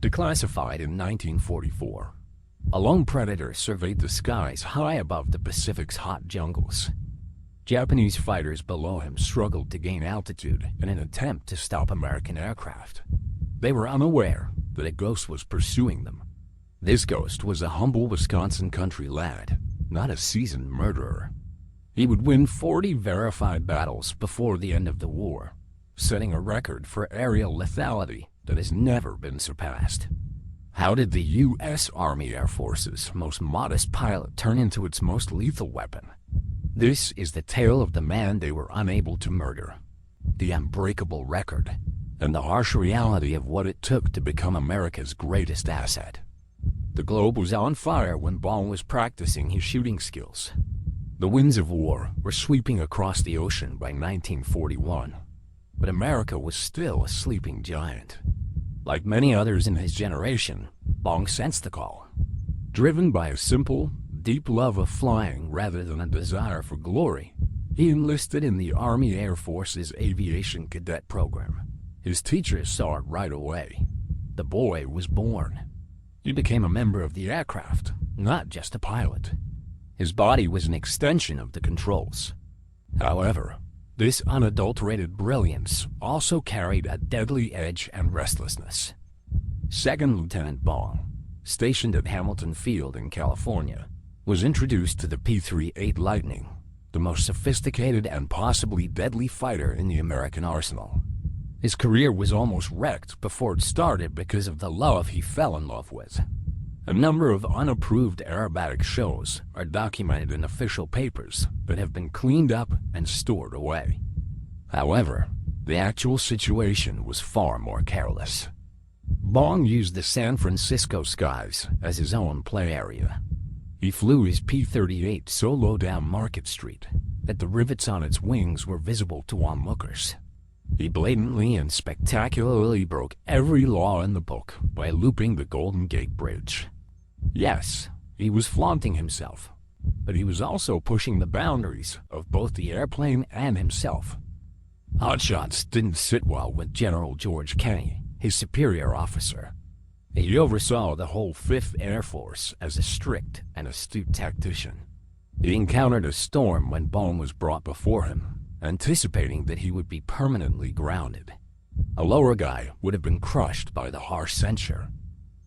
Declassified in 1944, a lone predator surveyed the skies high above the Pacific's hot jungles. Japanese fighters below him struggled to gain altitude in an attempt to stop American aircraft. They were unaware that a ghost was pursuing them. This ghost was a humble Wisconsin country lad, not a seasoned murderer. He would win 40 verified battles before the end of the war, setting a record for aerial lethality that has never been surpassed. How did the U.S. Army Air Force's most modest pilot turn into its most lethal weapon? This is the tale of the man they were unable to murder, the unbreakable record, and the harsh reality of what it took to become America's greatest asset. The globe was on fire when Bong was practicing his shooting skills. The winds of war were sweeping across the ocean by 1941, but America was still a sleeping giant. Like many others in his generation, Bong sensed the call. Driven by a simple, deep love of flying rather than a desire for glory, he enlisted in the Army Air Force's Aviation Cadet program. His teachers saw it right away. The boy was born. He became a member of the aircraft, not just a pilot. His body was an extension of the controls. However, this unadulterated brilliance also carried a deadly edge and restlessness. Second Lieutenant Bong, stationed at Hamilton Field in California, was introduced to the P-38 Lightning, the most sophisticated and possibly deadly fighter in the American arsenal. His career was almost wrecked before it started because of the love he fell in love with. A number of unapproved aerobatic shows are documented in official papers but have been cleaned up and stored away. However, the actual situation was far more careless. Bong used the San Francisco skies as his own play area. He flew his P-38 so low down Market Street that the rivets on its wings were visible to onlookers. He blatantly and spectacularly broke every law in the book by looping the Golden Gate Bridge. Yes, he was flaunting himself, but he was also pushing the boundaries of both the airplane and himself. Hotshots didn't sit well with General George Kenney, his superior officer. He oversaw the whole 5th Air Force as a strict and astute tactician. He encountered a storm when Bong was brought before him, anticipating that he would be permanently grounded. A lower guy would have been crushed by the harsh censure.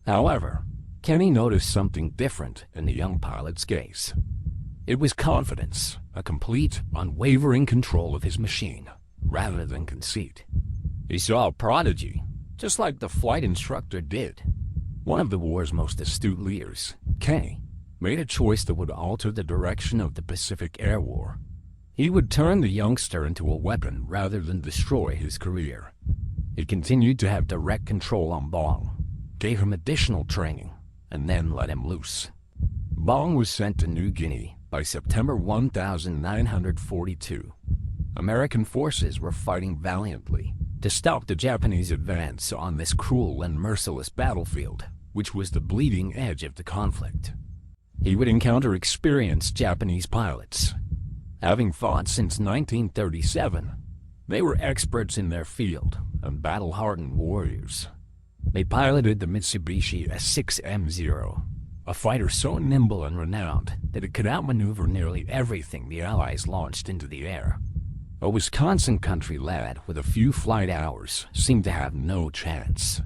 However, Kenny noticed something different in the young pilot's gaze. It was confidence, a complete, unwavering control of his machine, rather than conceit. He saw a prodigy, just like the flight instructor did. One of the war's most astute leaders, Kenny, made a choice that would alter the direction of the Pacific Air War. He would turn the youngster into a weapon rather than destroy his career. He continued to have direct control on Bong, gave him additional training, and then let him loose. Bong was sent to New Guinea by September 1942. American forces were fighting valiantly to stop the Japanese advance on this cruel and merciless battlefield, which was the bleeding edge of the conflict. He would encounter experienced Japanese pilots. Having fought since 1937, they were experts in their field and battle-hardened warriors. They piloted the Mitsubishi S6M0, a fighter so nimble and renowned that it could outmaneuver nearly everything the Allies launched into the air. A Wisconsin country lad with a few flight hours seemed to have no chance.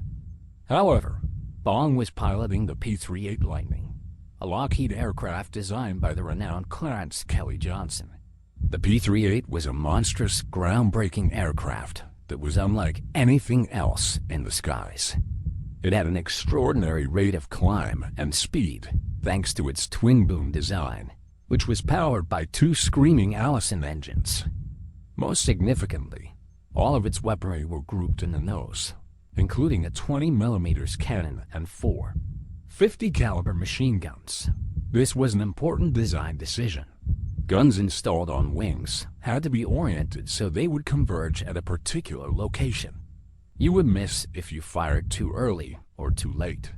However, Bong was piloting the P-38 Lightning, a Lockheed aircraft designed by the renowned Clarence Kelly Johnson. The P-38 was a monstrous, groundbreaking aircraft that was unlike anything else in the skies. It had an extraordinary rate of climb and speed thanks to its twin-boom design, which was powered by 2 screaming Allison engines. Most significantly, all of its weaponry were grouped in the nose, including a 20mm cannon and 4 .50 caliber machine guns. This was an important design decision. Guns installed on wings had to be oriented so they would converge at a particular location. You would miss if you fired too early or too late.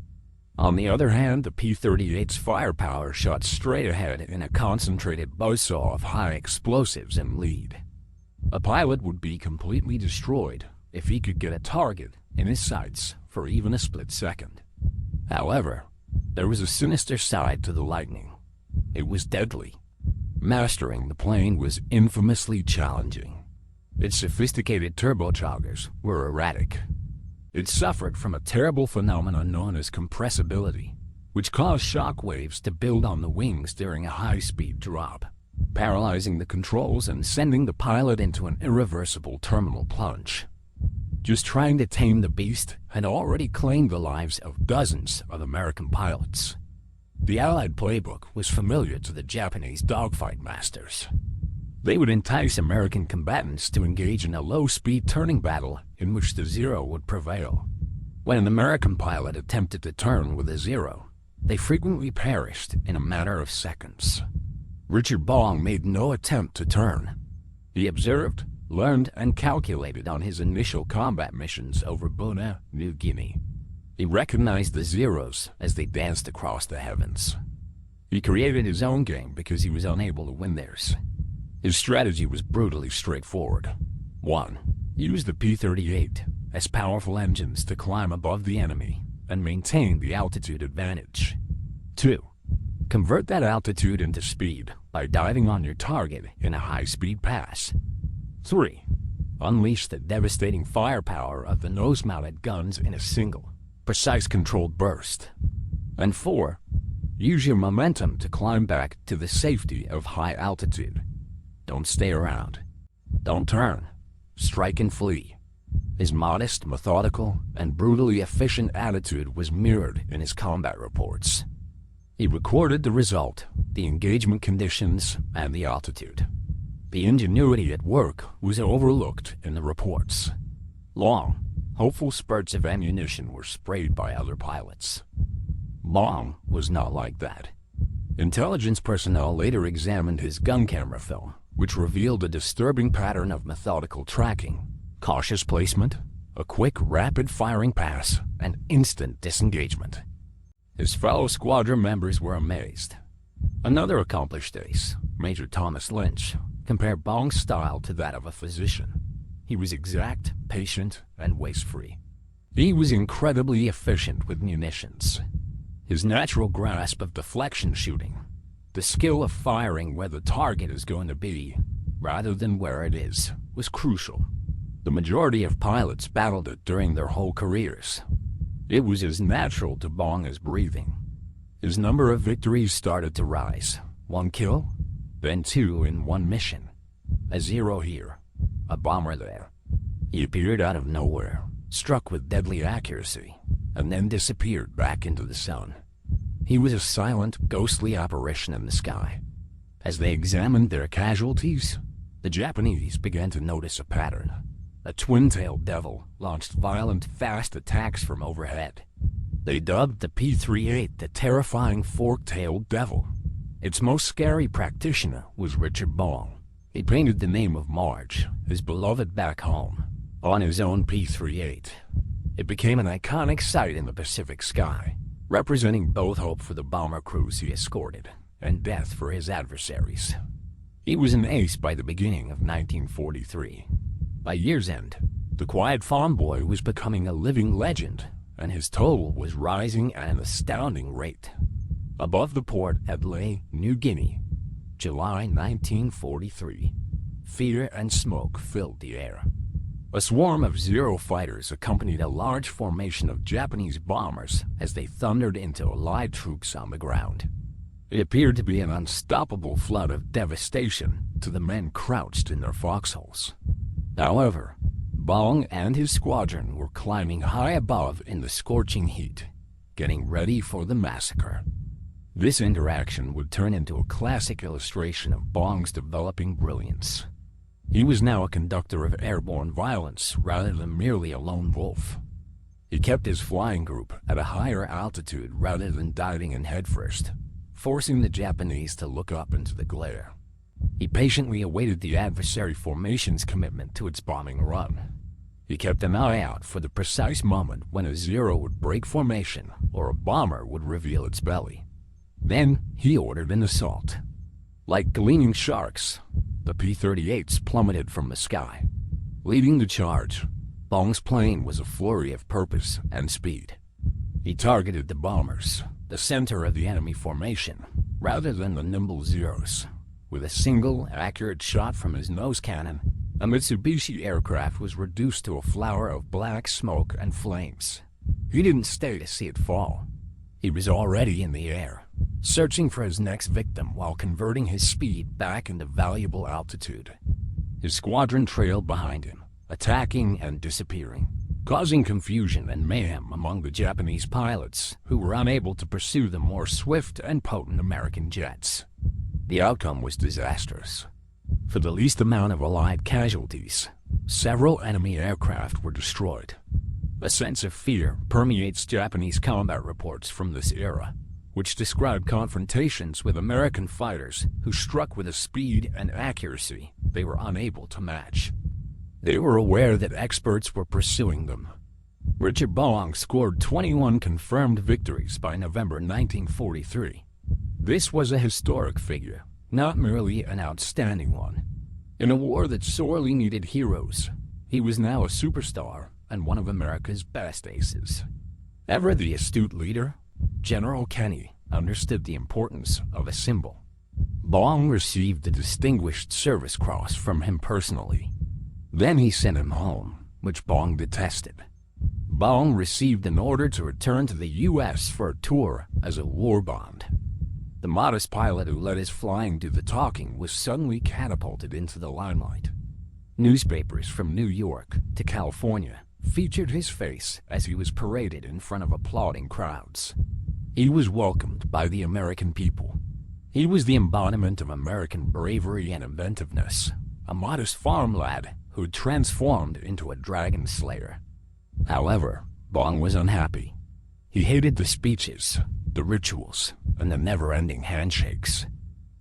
On the other hand, the P-38's firepower shot straight ahead in a concentrated buzzsaw of high explosives and lead. A pilot would be completely destroyed if he could get a target in his sights for for even a split second. However, there was a sinister side to the Lightning. It was deadly. Mastering the plane was infamously challenging. Its sophisticated turbochargers were erratic. It suffered from a terrible phenomenon known as compressibility, which caused shock waves to build on the wings during a high-speed drop, paralyzing the controls and sending the pilot into an irreversible terminal plunge. Just trying to tame the beast had already claimed the lives of dozens of American pilots. The Allied playbook was familiar to the Japanese dogfight masters. They would entice American combatants to engage in a low-speed turning battle in which the Zero would prevail. When an American pilot attempted to turn with a Zero, they frequently perished in a matter of seconds. Richard Bong made no attempt to turn. He observed, learned, and calculated on his initial combat missions over Buna, New Guinea. He recognized the Zeros as they danced across the heavens. He created his own game because he was unable to win theirs. His strategy was brutally straightforward. 1. Use the P-38 as powerful engines to climb above the enemy and maintain the altitude advantage. 2. Convert that altitude into speed by diving on your target in a high-speed pass. 3. Unleash the devastating firepower of the nose-mounted guns in a single, precise controlled burst. And 4. Use your momentum to climb back to the safety of high altitude. Don't stay around. Don't turn. Strike and flee. His modest, methodical, and brutally efficient attitude was mirrored in his combat reports. He recorded the result, the engagement conditions, and the altitude. The ingenuity at work was overlooked in the reports. Long, hopeful spurts of ammunition were sprayed by other pilots. Bong was not like that. Intelligence personnel later examined his gun camera film, which revealed a disturbing pattern of methodical tracking, cautious placement, a quick, rapid-firing pass, and instant disengagement. His fellow squadron members were amazed. Another accomplished ace, Major Thomas Lynch, compared Bong's style to that of a physician. He was exact, patient, and waste-free. He was incredibly efficient with munitions. His natural grasp of deflection shooting, the skill of firing where the target is going to be, rather than where it is, was crucial. The majority of pilots battled it during their whole careers. It was as natural to Bong as breathing. His number of victories started to rise. 1 kill, then 2 in one mission. A Zero here, a bomber there. He appeared out of nowhere, struck with deadly accuracy, and then disappeared back into the sun. He was a silent, ghostly apparition in the sky. As they examined their casualties, the Japanese began to notice a pattern. A twin-tailed devil launched violent, fast attacks from overhead. They dubbed the P-38 the terrifying fork-tailed devil. Its most scary practitioner was Richard Bong. He painted the name of Marge, his beloved back home, on his own P-38. It became an iconic sight in the Pacific sky, representing both hope for the bomber crews he escorted and death for his adversaries. He was an ace by the beginning of 1943. By year's end, the quiet farm boy was becoming a living legend, and his toll was rising at an astounding rate. Above the port at Lae, New Guinea, July 1943, fear and smoke filled the air. A swarm of Zero fighters accompanied a large formation of Japanese bombers as they thundered into Allied troops on the ground. It appeared to be an unstoppable flood of devastation to the men crouched in their foxholes. However, Bong and his squadron were climbing high above in the scorching heat, getting ready for the massacre. This interaction would turn into a classic illustration of Bong's developing brilliance. He was now a conductor of airborne violence rather than merely a lone wolf. He kept his flying group at a higher altitude rather than diving in headfirst, forcing the Japanese to look up into the glare. He patiently awaited the adversary formation's commitment to its bombing run. He kept an eye out for the precise moment when a Zero would break formation or a bomber would reveal its belly. Then he ordered an assault. Like gleaming sharks, the P-38s plummeted from the sky. Leading the charge, Bong's plane was a flurry of purpose and speed. He targeted the bombers, the center of the enemy formation, rather than the nimble Zeros. With a single, accurate shot from his nose cannon, a Mitsubishi aircraft was reduced to a flower of black smoke and flames. He didn't stay to see it fall. He was already in the air, searching for his next victim while converting his speed back into valuable altitude. His squadron trailed behind him, attacking and disappearing, causing confusion and mayhem among the Japanese pilots who were unable to pursue the more swift and potent American jets. The outcome was disastrous. For the least amount of Allied casualties, several enemy aircraft were destroyed. A sense of fear permeates Japanese combat reports from this era, which describe confrontations with American fighters who struck with a speed and accuracy they were unable to match. They were aware that experts were pursuing them. Richard Bong scored 21 confirmed victories by November 1943. This was a historic figure, not merely an outstanding one. In a war that sorely needed heroes, he was now a superstar and one of America's best aces. Ever the astute leader, General Kenny understood the importance of a symbol. Bong received the Distinguished Service Cross from him personally. Then he sent him home, which Bong detested. Bong received an order to return to the U.S. for a tour as a war bond. The modest pilot who let his flying do the talking was suddenly catapulted into the limelight. Newspapers from New York to California featured his face as he was paraded in front of applauding crowds. He was welcomed by the American people. He was the embodiment of American bravery and inventiveness, a modest farm lad who had transformed into a dragon slayer. However, Bong was unhappy. He hated the speeches, the rituals, and the never-ending handshakes.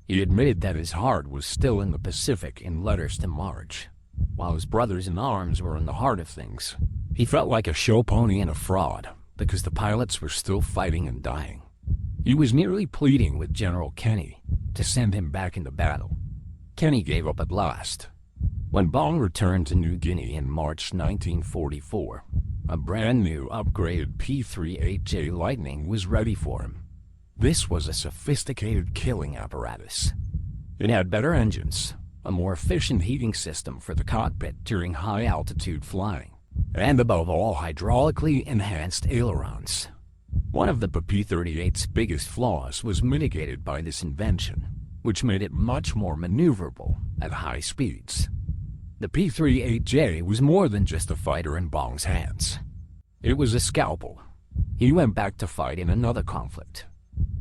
He admitted that his heart was still in the Pacific in letters to Marge. While his brothers in arms were in the heart of things, he felt like a show pony and a fraud because the pilots were still fighting and dying. He was nearly pleading with General Kenny to send him back into battle. Kenny gave up at last. When Bong returned to New Guinea in March 1944, a brand new upgraded P-38J Lightning was ready for him. This was a sophisticated killing apparatus. It had better engines, a more efficient heating system for the cockpit during high-altitude flying, and above all, hydraulically enhanced ailerons. One of the P-38's biggest flaws was mitigated by this invention, which made it much more maneuverable at high speeds. The P-38J was more than just a fighter in Bong's hands. It was a scalpel. He went back to fight in another conflict.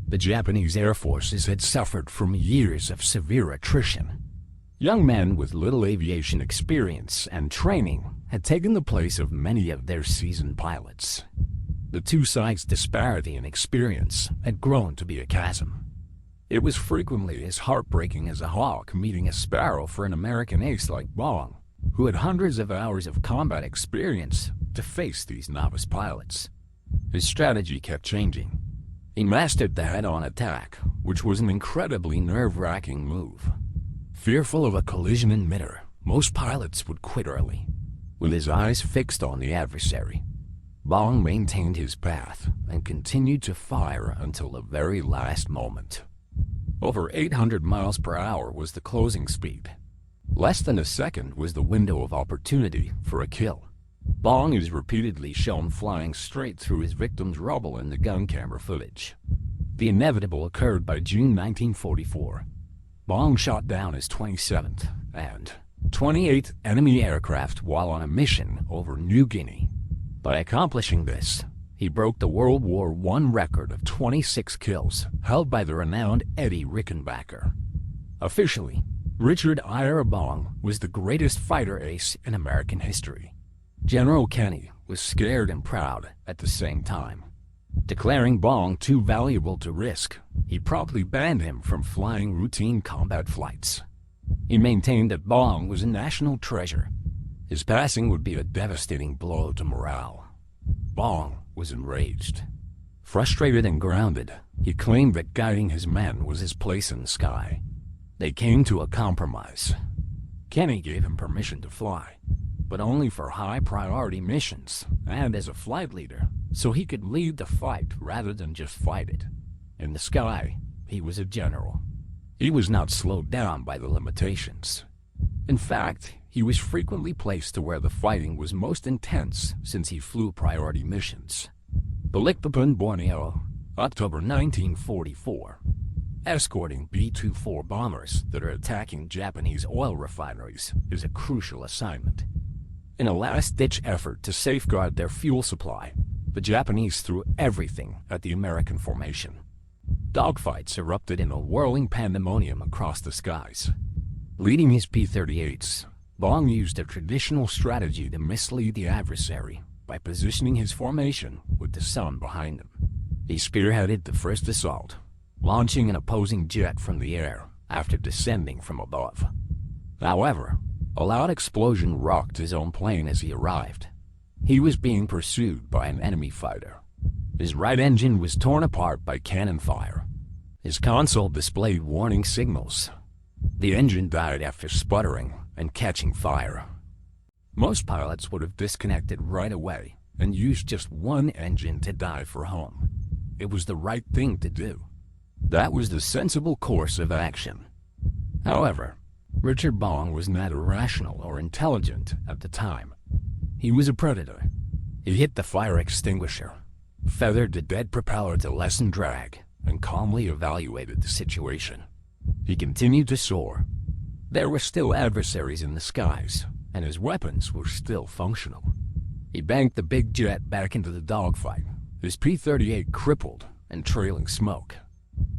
The Japanese Air Forces had suffered from years of severe attrition. Young men with little aviation experience and training had taken the place of many of their seasoned pilots. The two sides' disparity in experience had grown to be a chasm. It was frequently as heartbreaking as a hawk meeting a sparrow for an American ace like Bong, who had hundreds of hours of combat experience to face these novice pilots. His strategy kept changing. He mastered the head-on attack, which was an incredibly nerve-wracking move. Fearful of a collision in midair, most pilots would quit early. With his eyes fixed on the adversary, Bong maintained his path and continued to fire until the very last moment. Over 800 miles per hour was the closing speed. Less than a second was the window of opportunity for a kill. Bong is repeatedly shown flying straight through his victim's rubble in the gun camera footage. The inevitable occurred by June 1944. Bong shot down his 27th and 28th enemy aircraft while on a mission over New Guinea. By accomplishing this, he broke the World War I record of 26 kills held by the renowned Eddie Rickenbacker. Officially, Richard Ira Bong was the greatest fighter ace in American history. General Kenny was scared and proud at the same time. Declaring Bong too valuable to risk, he promptly banned him from flying routine combat flights. He maintained that Bong was a national treasure. His passing would be a devastating blow to morale. Bong was enraged. Frustrated and grounded, he claimed that guiding his men was his place in the sky. They came to a compromise. Kenny gave him permission to fly. but only for high-priority missions and as a flight leader, so he could lead the fight rather than just fight it. In the sky, he was a general. He was not slowed down by the limitations. In fact, he was frequently placed to where the fighting was most intense since he flew priority missions. Balikpapan, Borneo, October 1944. Escorting B-24 bombers that are attacking Japanese oil refineries is a crucial assignment. In a last-ditch effort to safeguard their fuel supply, the Japanese threw everything at the American formation. Dogfights erupted in a whirling pandemonium across the skies. Leading his P-38s, Bong used a traditional strategy to mislead the adversary by positioning his formation with the sun behind him. He spearheaded the first assault, launching an opposing jet from the air after descending from above. However, a loud explosion rocked his own plane as he arrived. He was being pursued by an enemy fighter. His right engine was torn apart by cannon fire. His console displayed warning signals. The engine died after sputtering and catching fire. Most pilots would have disconnected right away and used just one engine to dive for home. It was the right thing to do. That was the sensible course of action. However, Richard Bong was neither rational or intelligent at the time. He was a predator. He hit the fire extinguisher, feathered the dead propeller to lessen drag, and calmly evaluated the situation. He continued to soar. There were still adversaries in the skies, and his weapons were still functional. He banked the big jet back into the dogfight, his P-38 crippled and trailing smoke.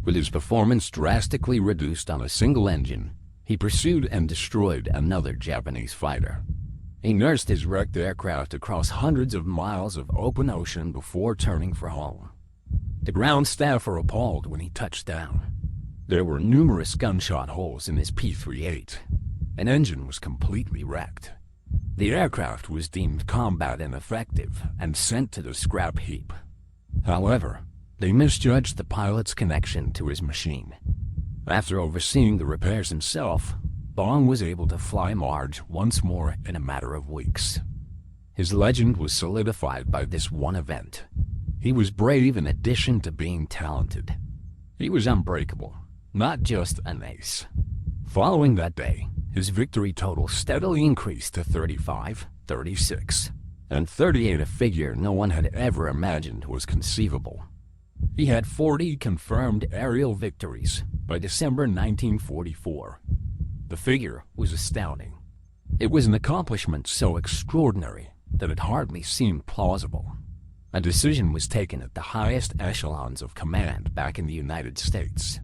With his performance drastically reduced on a single engine, he pursued and destroyed another Japanese fighter. He nursed his wrecked aircraft across hundreds of miles of open ocean before turning for home. The ground staff were appalled when he touched down. There were numerous gunshot holes in his P-38. An engine was completely wrecked. The aircraft was deemed combat ineffective and sent to the scrap heap. However, they misjudged the pilot's connection to his machine. After overseeing the repairs himself, Bong was able to fly Marge once more in a matter of weeks. His legend was solidified by this one event. He was brave in addition to being talented. He was unbreakable, not just an ace. Following that day, his victory total steadily increased to 35, 36, and 38, a figure no one had ever imagined was conceivable. He had 40 confirmed aerial victories by December 1944. The figure was astounding. It was an accomplishment so extraordinary that it hardly seemed plausible. A decision was taken at the highest echelons of command back in the United States.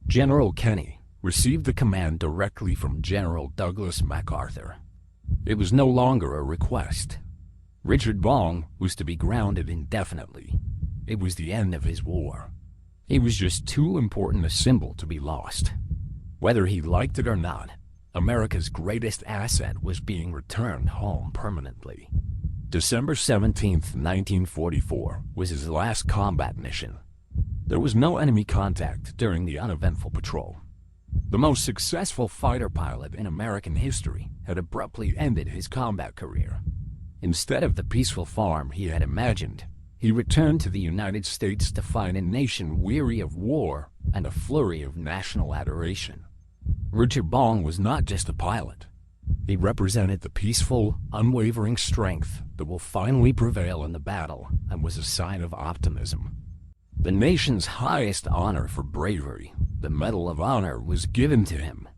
General Kenny received the command directly from General Douglas MacArthur. It was no longer a request. Richard Bong was to be grounded indefinitely. It was the end of his war. He was just too important a symbol to be lost. Whether he liked it or not, America's greatest asset was being returned home permanently. December 17, 1944 was his last combat mission. There was no enemy contact during the uneventful patrol. The most successful fighter pilot in American history had abruptly ended his combat career. Instead of the peaceful farm he had imagined, he returned to the United States to find a nation weary of war and a flurry of national adoration. Richard Bong was not just a pilot. He represented the peaceful, unwavering strength that will finally prevail in the battle and was a sign of optimism. The nation's highest honor for bravery, the Medal of Honor, was given to him.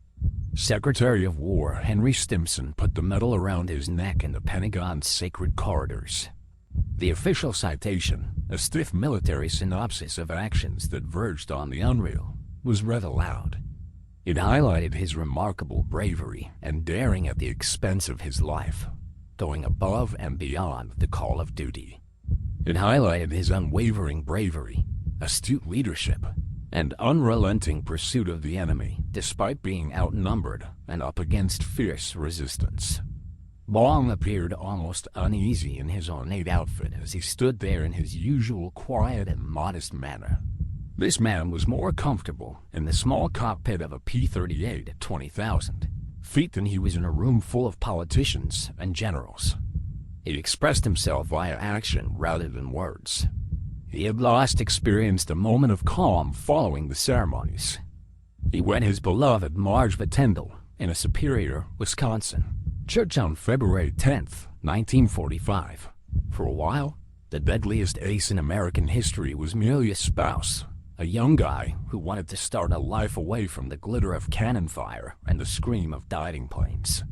Secretary of War Henry Stimson put the medal around his neck in the Pentagon's sacred corridors. The official citation, a stiff military synopsis of actions that verged on the unreal, was read aloud. It highlighted his remarkable bravery and daring at the expense of his life, going above and beyond the call of duty. It highlighted his unwavering bravery, astute leadership, and unrelenting pursuit of the enemy despite being outnumbered and up against fierce resistance. Bong appeared almost uneasy in his ornate outfit as he stood there in his usual quiet and modest manner. This man was more comfortable in the small cockpit of a P-38 at 20,000, feat than he was in a room full of politicians and generals. He expressed himself via action rather than words. He had last experienced a moment of calm following the ceremonies. He wed his beloved Marge Vatendel in a Superior, Wisconsin, church on February 10th, 1945. For a while, the deadliest ace in American history was merely a spouse, a young guy who wanted to start a life away from the glitter of cannon fire and the scream of diving planes.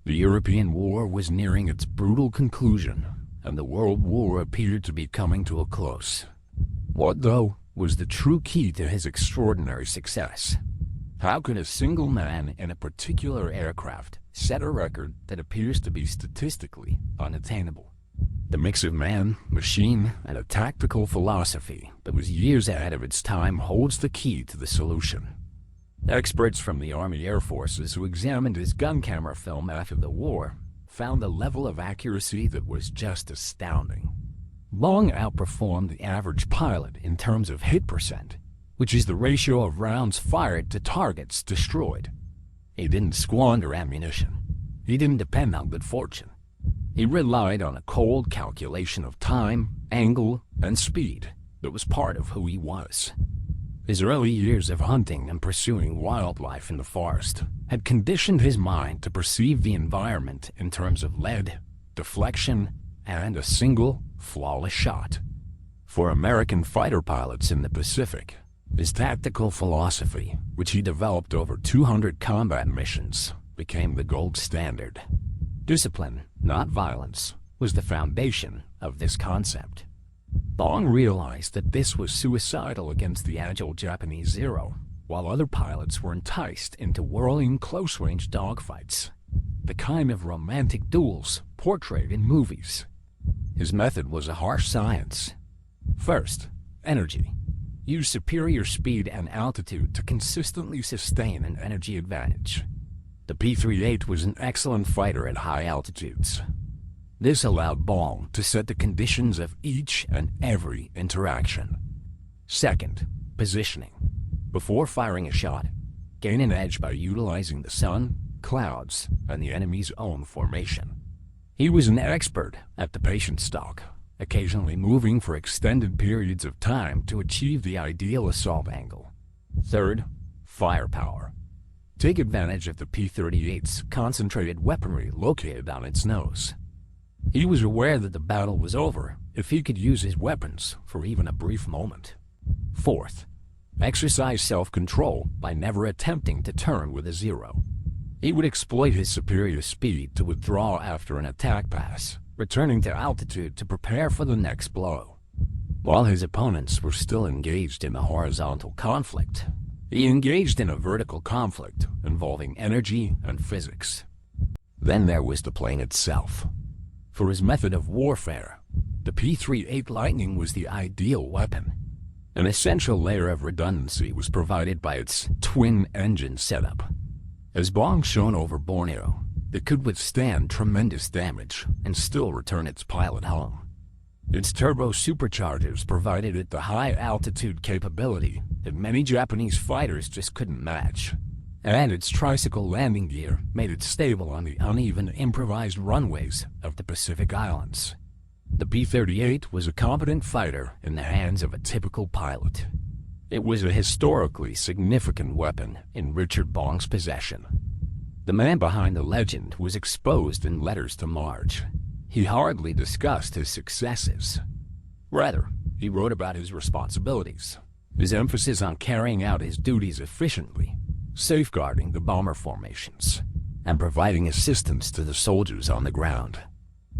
The European War was nearing its brutal conclusion, and the World War appeared to be coming to a close. What, though, was the true key to his extraordinary success? How could a single man in a particular aircraft set a record that appears to be statistically unattainable? The mix of man, machine, and a tactical philosophy that was years ahead of its time holds the key to the solution. Experts from the Army Air Forces who examined his gun camera film after the war found a level of accuracy that was just astounding. Long outperformed the average pilot in terms of hit percent, which is the ratio of rounds fired to targets destroyed. He didn't squander ammunition. He didn't depend on good fortune. He relied on a cold calculation of time, angle, and speed that was part of who he was. His early years of hunting and pursuing wildlife in the forest had conditioned his mind to perceive the environment in terms of lead, deflection, and a single, flawless shot. For American fighter pilots in the Pacific, his tactical philosophy, which he developed over 200 combat missions, became the gold standard. Discipline, not violence, was the foundation of this concept. Bong realized that this was suicidal against the agile Japanese Zero, while other pilots were enticed into whirling close-range dogfights, the kind of romantic duels portrayed in movies. His method was a harsh science. First, energy. Use superior speed and altitude to consistently sustain an energy advantage. The P-38 was an excellent fighter at high altitudes. This allowed Bong to set the conditions of each and every interaction. Second, positioning. Before firing a shot, gain an edge by utilizing the sun, clouds, and the enemy's own formation. He was an expert at the patient stalk, occasionally moving for extended periods of time to achieve the ideal assault angle. Third, firepower. Take advantage of the P-38's concentrated weaponry located on its nose. He was aware that the battle was over if he could use his weapons for even a brief moment. Fourth, exercise self-control by never attempting to turn with a Zero. He would exploit his superior speed to withdraw after an attack pass, returning to altitude to prepare for the next blow. While his opponents were still engaged in a horizontal conflict, he engaged in a vertical conflict involving energy and physics. Then there was the plane itself. For his method of warfare, the P-38 Lightning was the ideal weapon. An essential layer of redundancy was provided by its twin-engine setup. As Bong shone over Borneo, it could withstand tremendous damage and still return its pilot home. Its turbo superchargers provided it the high-altitude capability that many Japanese fighters just couldn't match. And its tricycle landing gear made it stable on the uneven, improvised runways of the Pacific Islands. The P-38 was a competent fighter in the hands of a typical pilot. It was a historically significant weapon in Richard Bong's possession. The man behind the legend was exposed in letters to Marge. He hardly discussed his successes. Rather, he wrote about his responsibilities, his emphasis on carrying out his duties efficiently, safeguarding the bomber formations, and providing assistance to the soldiers on the ground.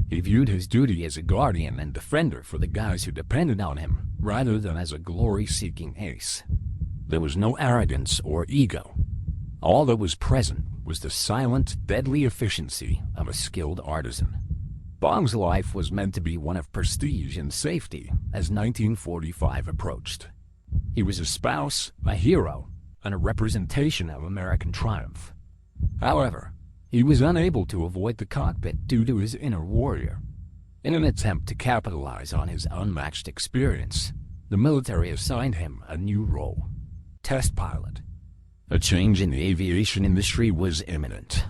He viewed his duty as a guardian and defender for the guys who depended on him, rather than as a glory-seeking ace. There was no arrogance or ego. All that was present was the silent, deadly efficiency of a skilled artisan. Bong's life was meant to be one of prestige and safety as 1945 approached. He was a spouse, a hero, and a representation of American triumph. However, he was unable to avoid the cockpit due to his inner warrior. In an attempt to capitalize on his unmatched experience, the military assigned him a new role: test pilot. A change in the aviation industry was imminent.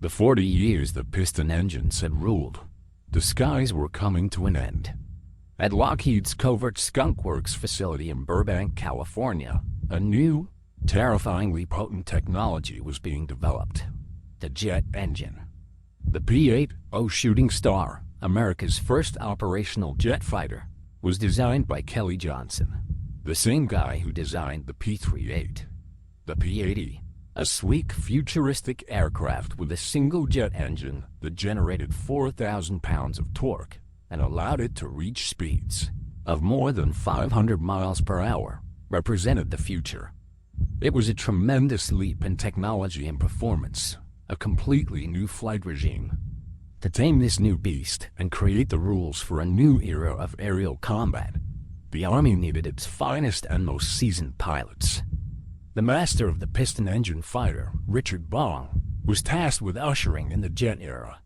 The 40 years the piston engines had ruled, the skies were coming to an end. At Lockheed's Covert Skunk Works facility in Burbank, California, a new, terrifyingly potent technology was being developed: the jet engine. The P-8O Shooting Star, America's first operational jet fighter, was designed by Kelly Johnson, the same guy who designed the P-38. The P-80, a sleek, futuristic aircraft with a single jet engine that generated 4,000 pounds of torque and allowed it to reach speeds of more than 500 miles per hour, represented the future. It was a tremendous leap in technology and performance, a completely new flight regime. To tame this new beast and create the rules for a new era of aerial combat, the Army needed its finest and most seasoned pilots. The master of the piston engine fighter, Richard Bong, was tasked with ushering in the jet era.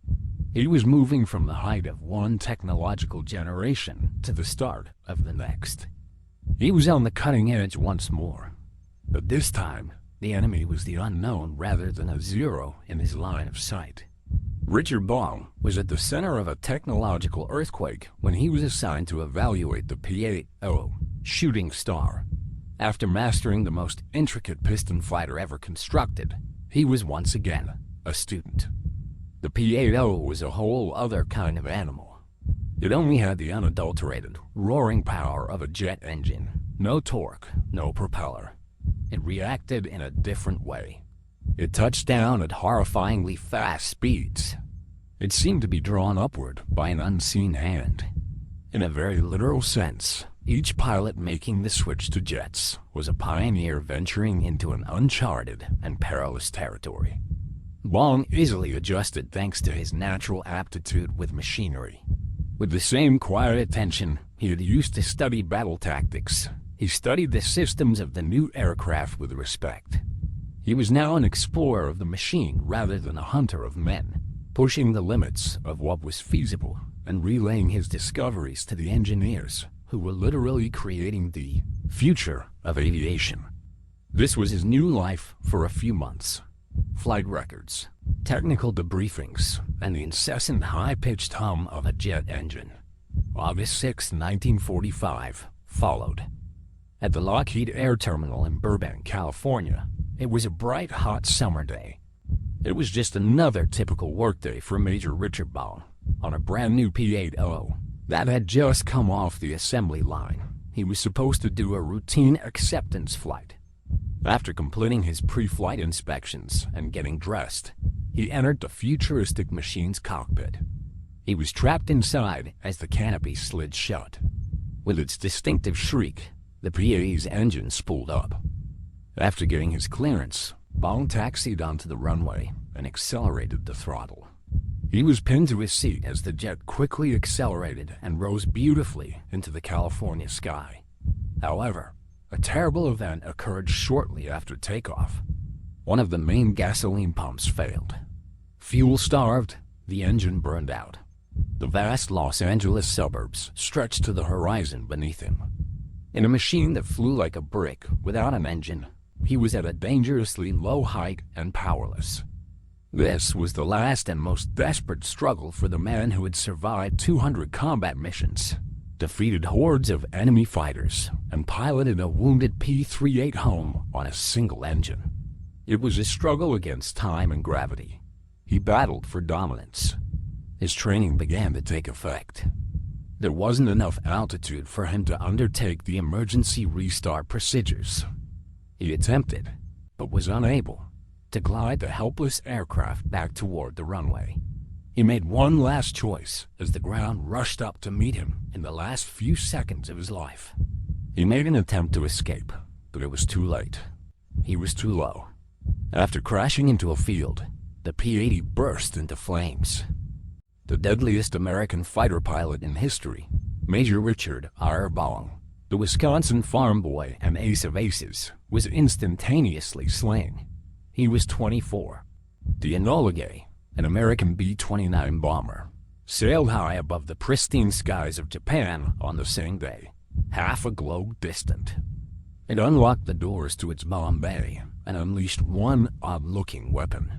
He was moving from the height of one technological generation to the start of the next. He was on the cutting edge once more, but this time the enemy was the unknown rather than a zero in his line of sight. Richard Bong was at the center of a technological earthquake when he was assigned to evaluate the P-8O Shooting Star. After mastering the most intricate piston fighter ever constructed, he was once again a student. The P-8O was a whole other kind of animal. It only had the unadulterated, roaring power of a jet engine. No torque, no propeller. It reacted in a different way. It touched down at horrifyingly fast speeds. It seemed to be drawn upward by an unseen hand. In a very literal sense, each pilot making the switch to jets was a pioneer venturing into an uncharted and perilous territory. Bong easily adjusted thanks to his natural aptitude with machinery. With the same quiet attention he had used to study battle tactics, he studied the systems of the new aircraft with respect. He was now an explorer of the machine rather than a hunter of men, pushing the limits of what was feasible and relaying his discoveries to the engineers who were literally creating the future of aviation. This was his new life for a few months. Flight records, technical debriefings, and the incessant high-pitched hum of a jet engine. August 6, 1945, followed. At the Lockheed Air Terminal in Burbank, California, it was a bright, hot summer day. It was just another typical workday for Major Richard Bong on a brand new P-8O that had just come off the assembly line. He was supposed to do a routine acceptance flight. After completing his pre-flight inspections and getting dressed, he entered the futuristic machine's cockpit. He was trapped inside as the canopy slid shut. With its distinctive shriek, the P-80's engine spooled up. After getting his clearance, Bong taxied onto the runway and accelerated the throttle. He was pinned to his seat as the jet quickly accelerated and rose beautifully into the California sky. However, a terrible event occurred shortly after takeoff. One of the main gasoline pumps failed. Fuel-starved, the engine burned out. The vast Los Angeles suburbs stretched to the horizon beneath him. In a machine that flew like a brick without an engine, he was at a dangerously low height and powerless. This was the last and most desperate struggle for the man who had survived 200 combat missions, defeated hordes of enemy fighters, and piloted a wounded P-38 home on a single engine. It was a struggle against time and gravity. He battled for dominance. His training began to take effect. There wasn't enough altitude for him to undertake the emergency restart procedures. He attempted, but was unable, to glide the helpless aircraft back toward the runway. He made one last choice as the ground rushed up to meet him in the last few seconds of his life. He made an attempt to escape, but it was too late. He was too low. After crashing into a field, the P-80 burst into flames. The deadliest American fighter pilot in history, Major Richard R. Bong, the Wisconsin farm boy and ace of aces, was instantaneously slain. He was 24. The Enola Gay, an American B-29 bomber, sailed high above the pristine skies of Japan on the same day, half a globe distant. It unlocked the doors to its bomb bay and unleashed one odd-looking weapon.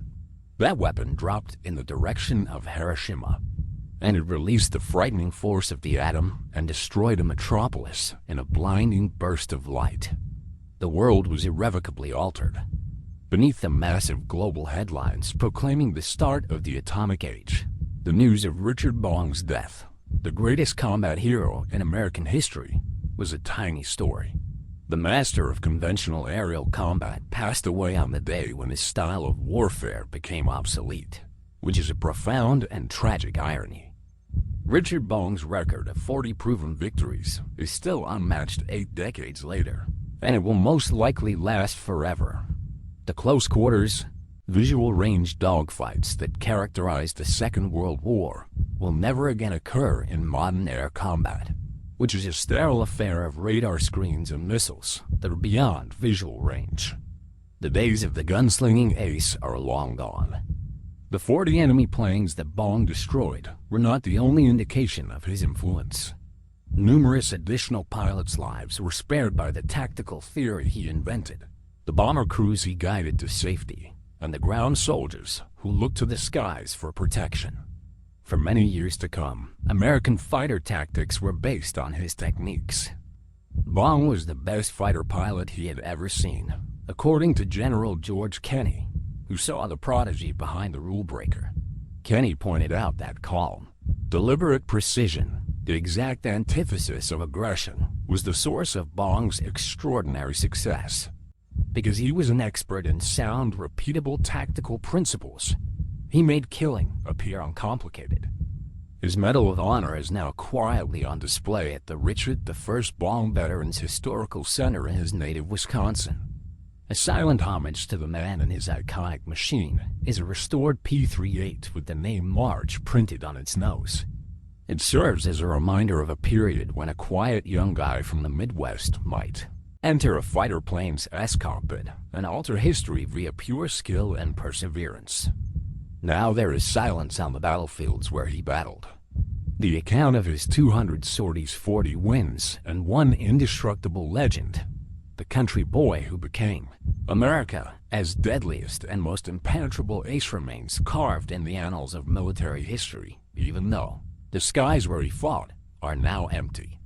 That weapon dropped in the direction of Hiroshima, and it released the frightening force of the atom and destroyed a metropolis in a blinding burst of light. The world was irrevocably altered. Beneath the massive global headlines proclaiming the start of the atomic age, the news of Richard Bong's death, the greatest combat hero in American history, was a tiny story. The master of conventional aerial combat passed away on the day when his style of warfare became obsolete, which is a profound and tragic irony. Richard Bong's record of 40 proven victories is still unmatched 8 decades later, and it will most likely last forever. The close quarters, visual range dogfights that characterized the Second World War will never again occur in modern air combat, which is a sterile affair of radar screens and missiles that are beyond visual range. The days of the gunslinging ace are long gone. The 40 enemy planes that Bong destroyed were not the only indication of his influence. Numerous additional pilots' lives were spared by the tactical theory he invented, the bomber crews he guided to safety, and the ground soldiers who looked to the skies for protection. For many years to come, American fighter tactics were based on his techniques. Bong was the best fighter pilot he had ever seen, according to General George Kenney, who saw the prodigy behind the rule breaker. Kenney pointed out that calm, deliberate precision, the exact antithesis of aggression, was the source of Bong's extraordinary success. Because he was an expert in sound, repeatable tactical principles, he made killing appear uncomplicated. His Medal of Honor is now quietly on display at the Richard I Bong Veterans Historical Center in his native Wisconsin. A silent homage to the man and his iconic machine is a restored P-38 with the name March printed on its nose. It serves as a reminder of a period when a quiet young guy from the Midwest might enter a fighter plane's S-cockpit and alter history via pure skill and perseverance. Now there is silence on the battlefields where he battled. The account of his 200 sorties, 40 wins, and one indestructible legend, the country boy who became America, as deadliest and most impenetrable ace, remains carved in the annals of military history, even though the skies where he fought are now empty.